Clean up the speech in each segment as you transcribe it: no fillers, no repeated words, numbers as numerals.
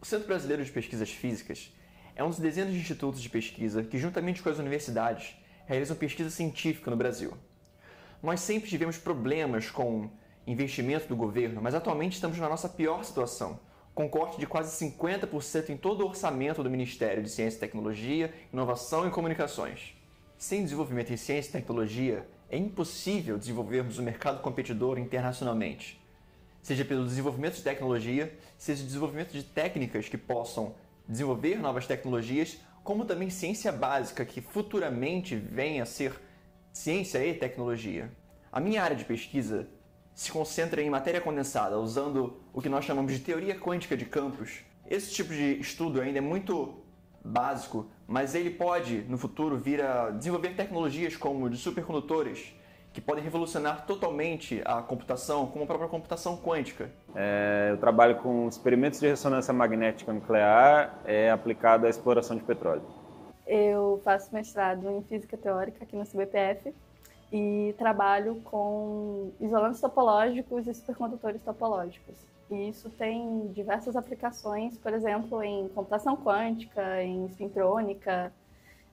O Centro Brasileiro de Pesquisas Físicas é um dos dezenas de institutos de pesquisa que, juntamente com as universidades, realizam pesquisa científica no Brasil. Nós sempre tivemos problemas com investimento do governo, mas atualmente estamos na nossa pior situação, com corte de quase 50% em todo o orçamento do Ministério de Ciência e Tecnologia, Inovação e Comunicações. Sem desenvolvimento em ciência e tecnologia, é impossível desenvolvermos um mercado competidor internacionalmente, seja pelo desenvolvimento de tecnologia, seja desenvolvimento de técnicas que possam desenvolver novas tecnologias, como também ciência básica que futuramente venha a ser ciência e tecnologia. A minha área de pesquisa se concentra em matéria condensada, usando o que nós chamamos de teoria quântica de campos. Esse tipo de estudo ainda é muito básico, mas ele pode, no futuro, vir a desenvolver tecnologias como de supercondutores, que podem revolucionar totalmente a computação, como a própria computação quântica. Eu trabalho com experimentos de ressonância magnética nuclear aplicado à exploração de petróleo. Eu faço mestrado em Física Teórica aqui no CBPF e trabalho com isolantes topológicos e supercondutores topológicos. E isso tem diversas aplicações, por exemplo, em computação quântica, em espintrônica.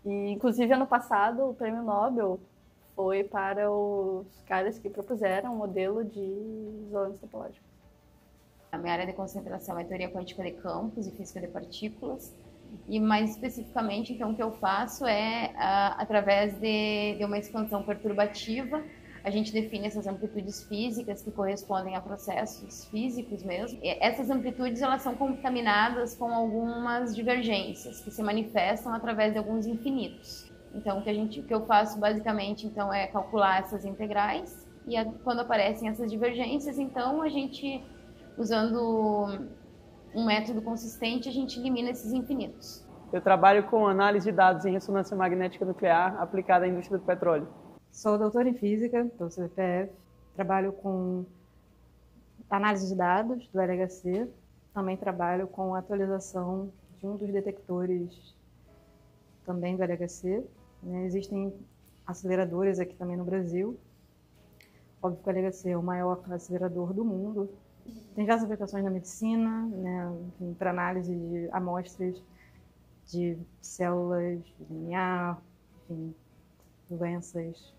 E, inclusive, ano passado, o Prêmio Nobel foi para os caras que propuseram um modelo de isolantes topológicos. A minha área de concentração é teoria quântica de campos e física de partículas. E mais especificamente, então, o que eu faço é, através de uma expansão perturbativa, a gente define essas amplitudes físicas que correspondem a processos físicos mesmo. E essas amplitudes, elas são contaminadas com algumas divergências que se manifestam através de alguns infinitos. Então, o que eu faço basicamente então, é calcular essas integrais e quando aparecem essas divergências, então a gente, usando um método consistente, a gente elimina esses infinitos. Eu trabalho com análise de dados em ressonância magnética nuclear aplicada à indústria do petróleo. Sou doutora em Física pelo CBPF, trabalho com análise de dados do LHC, também trabalho com atualização de um dos detectores também do LHC. Existem aceleradores aqui também no Brasil. Óbvio que o LHC é o maior acelerador do mundo. Tem diversas aplicações na medicina, para análise de amostras de células, de DNA, enfim, doenças.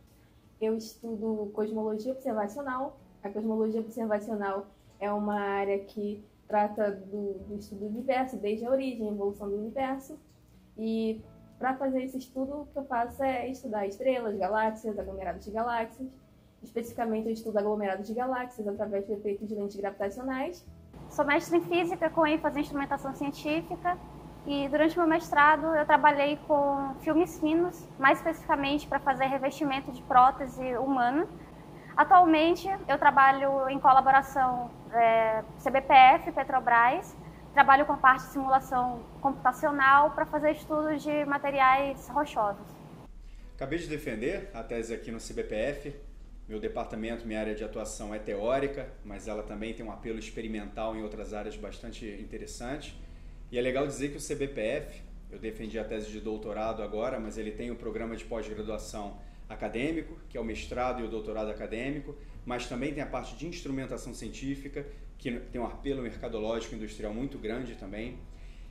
Eu estudo cosmologia observacional. A cosmologia observacional é uma área que trata do estudo do universo, desde a origem, a evolução do universo. E para fazer esse estudo, o que eu faço é estudar estrelas, galáxias, aglomerados de galáxias. Especificamente, eu estudo aglomerados de galáxias através do efeito de lentes gravitacionais. Sou mestre em Física com ênfase em instrumentação científica e durante meu mestrado eu trabalhei com filmes finos, mais especificamente para fazer revestimento de prótese humana. Atualmente eu trabalho em colaboração CBPF, Petrobras, trabalho com a parte de simulação computacional para fazer estudos de materiais rochosos. Acabei de defender a tese aqui no CBPF. Meu departamento, minha área de atuação é teórica, mas ela também tem um apelo experimental em outras áreas bastante interessantes. E é legal dizer que o CBPF, eu defendi a tese de doutorado agora, mas ele tem o programa de pós-graduação acadêmico, que é o mestrado e o doutorado acadêmico, mas também tem a parte de instrumentação científica, que tem um apelo mercadológico industrial muito grande também.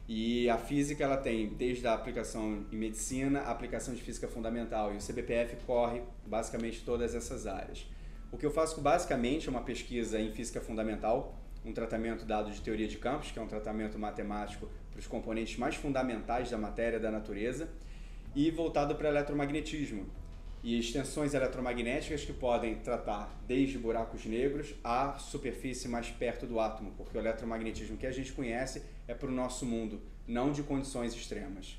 E a física, ela tem desde a aplicação em medicina, a aplicação de física fundamental, e o CBPF corre basicamente todas essas áreas. O que eu faço basicamente é uma pesquisa em física fundamental, um tratamento dado de teoria de campos, que é um tratamento matemático para os componentes mais fundamentais da matéria, da natureza, e voltado para eletromagnetismo e extensões eletromagnéticas que podem tratar desde buracos negros à superfície mais perto do átomo, porque o eletromagnetismo que a gente conhece é para o nosso mundo, não de condições extremas.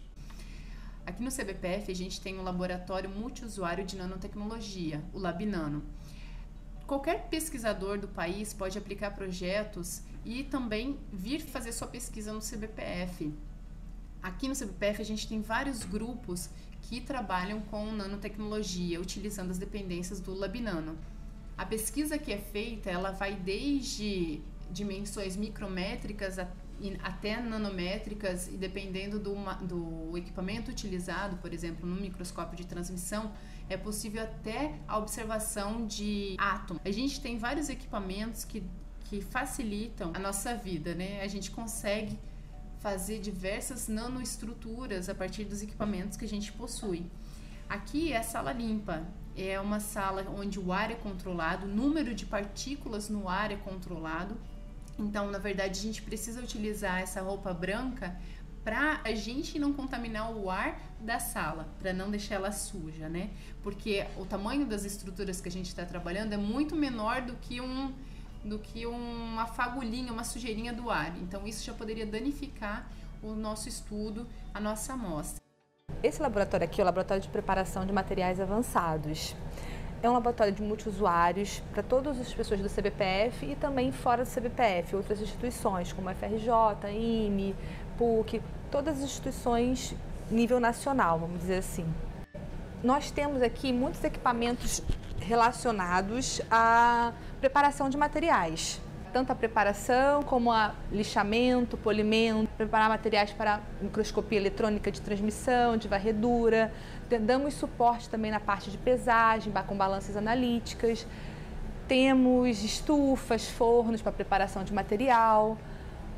Aqui no CBPF a gente tem um laboratório multiusuário de nanotecnologia, o LabNano. Qualquer pesquisador do país pode aplicar projetos e também vir fazer sua pesquisa no CBPF. Aqui no CBPF a gente tem vários grupos que trabalham com nanotecnologia, utilizando as dependências do LabNano. A pesquisa que é feita, ela vai desde dimensões micrométricas até nanométricas, e dependendo do equipamento utilizado, por exemplo, no microscópio de transmissão, é possível até a observação de átomos. A gente tem vários equipamentos que facilitam a nossa vida, né? A gente consegue fazer diversas nanoestruturas a partir dos equipamentos que a gente possui. Aqui é a sala limpa, é uma sala onde o ar é controlado, o número de partículas no ar é controlado. Então, na verdade, a gente precisa utilizar essa roupa branca para a gente não contaminar o ar da sala, para não deixar ela suja, né? Porque o tamanho das estruturas que a gente está trabalhando é muito menor do que uma fagulhinha, uma sujeirinha do ar. Então, isso já poderia danificar o nosso estudo, a nossa amostra. Esse laboratório aqui é o Laboratório de Preparação de Materiais Avançados. É um laboratório de multiusuários para todas as pessoas do CBPF e também fora do CBPF, outras instituições como a FRJ, IME, PUC, todas as instituições nível nacional, vamos dizer assim. Nós temos aqui muitos equipamentos relacionados à preparação de materiais. Tanto a preparação como a lixamento, polimento, preparar materiais para microscopia eletrônica de transmissão, de varredura. Damos suporte também na parte de pesagem, com balanças analíticas. Temos estufas, fornos para preparação de material,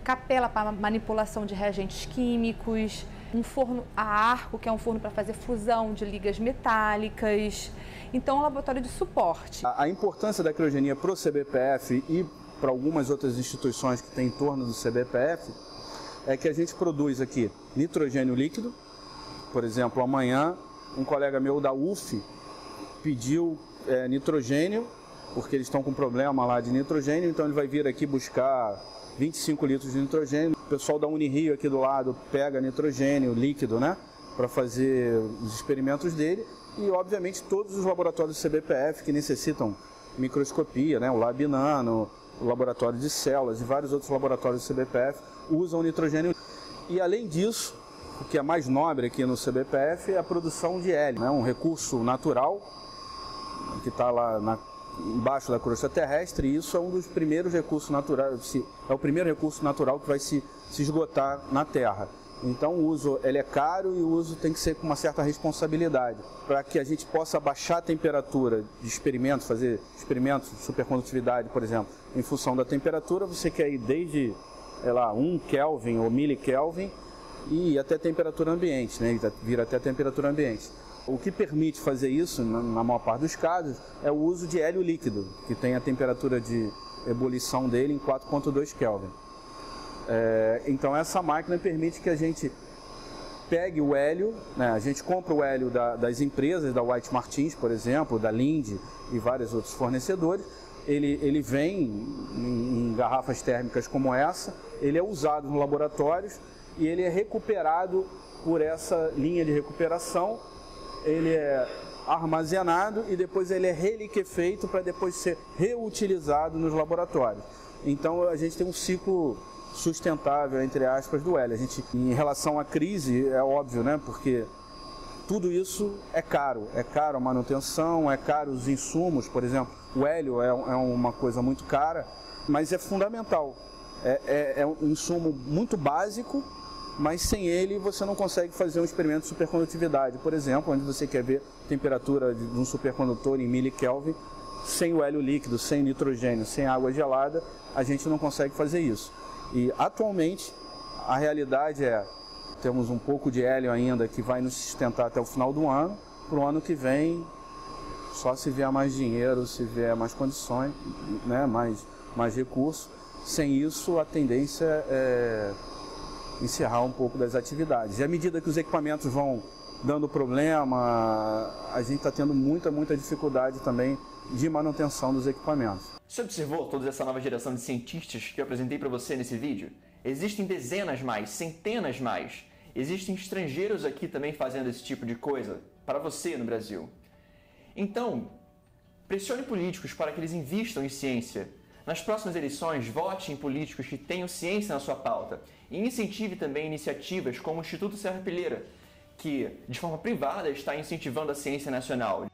capela para manipulação de reagentes químicos, um forno a arco, que é um forno para fazer fusão de ligas metálicas. Então, é um laboratório de suporte. A importância da criogenia para o CBPF e para algumas outras instituições que têm em torno do CBPF é que a gente produz aqui nitrogênio líquido. Por exemplo, amanhã um colega meu da UF pediu nitrogênio, porque eles estão com problema lá de nitrogênio, então ele vai vir aqui buscar 25 litros de nitrogênio. O pessoal da Unirio aqui do lado pega nitrogênio líquido, né, para fazer os experimentos dele. E, obviamente, todos os laboratórios do CBPF que necessitam microscopia, né, o Lab Nano, o laboratório de células e vários outros laboratórios do CBPF usam nitrogênio. E, além disso, o que é mais nobre aqui no CBPF é a produção de hélio, né, um recurso natural que está lá embaixo da crosta terrestre, e isso é um dos primeiros recursos naturais, é o primeiro recurso natural que vai se esgotar na Terra. Então o uso ele é caro e o uso tem que ser com uma certa responsabilidade. Para que a gente possa baixar a temperatura de experimentos, fazer experimentos de supercondutividade, por exemplo, em função da temperatura, você quer ir desde 1 Kelvin ou milikelvin e até temperatura ambiente, né? Vir até a temperatura ambiente. O que permite fazer isso, na maior parte dos casos, é o uso de hélio líquido, que tem a temperatura de ebulição dele em 4,2 Kelvin. Então essa máquina permite que a gente pegue o hélio, né? A gente compra o hélio das empresas, da White Martins, por exemplo, da Linde e vários outros fornecedores. Ele vem em garrafas térmicas como essa, ele é usado nos laboratórios e ele é recuperado por essa linha de recuperação. Ele é armazenado e depois ele é reliquefeito para depois ser reutilizado nos laboratórios. Então a gente tem um ciclo sustentável, entre aspas, do hélio. A gente, em relação à crise, é óbvio, né? Porque tudo isso é caro a manutenção, é caro os insumos, por exemplo, o hélio é uma coisa muito cara, mas é fundamental. É um insumo muito básico, mas sem ele você não consegue fazer um experimento de supercondutividade, por exemplo, onde você quer ver a temperatura de um supercondutor em milikelvin. Sem o hélio líquido, sem nitrogênio, sem água gelada, a gente não consegue fazer isso. E atualmente a realidade temos um pouco de hélio ainda que vai nos sustentar até o final do ano. Para o ano que vem, só se vier mais dinheiro, se vier mais condições, né, mais recursos. Sem isso, a tendência é encerrar um pouco das atividades. E à medida que os equipamentos vão dando problema, a gente está tendo muita dificuldade também de manutenção dos equipamentos. Você observou toda essa nova geração de cientistas que eu apresentei para você nesse vídeo? Existem dezenas mais, centenas mais. Existem estrangeiros aqui também fazendo esse tipo de coisa para você no Brasil. Então, pressione políticos para que eles invistam em ciência. Nas próximas eleições, vote em políticos que tenham ciência na sua pauta e incentive também iniciativas como o Instituto Serra Pilheira, que, de forma privada, está incentivando a ciência nacional.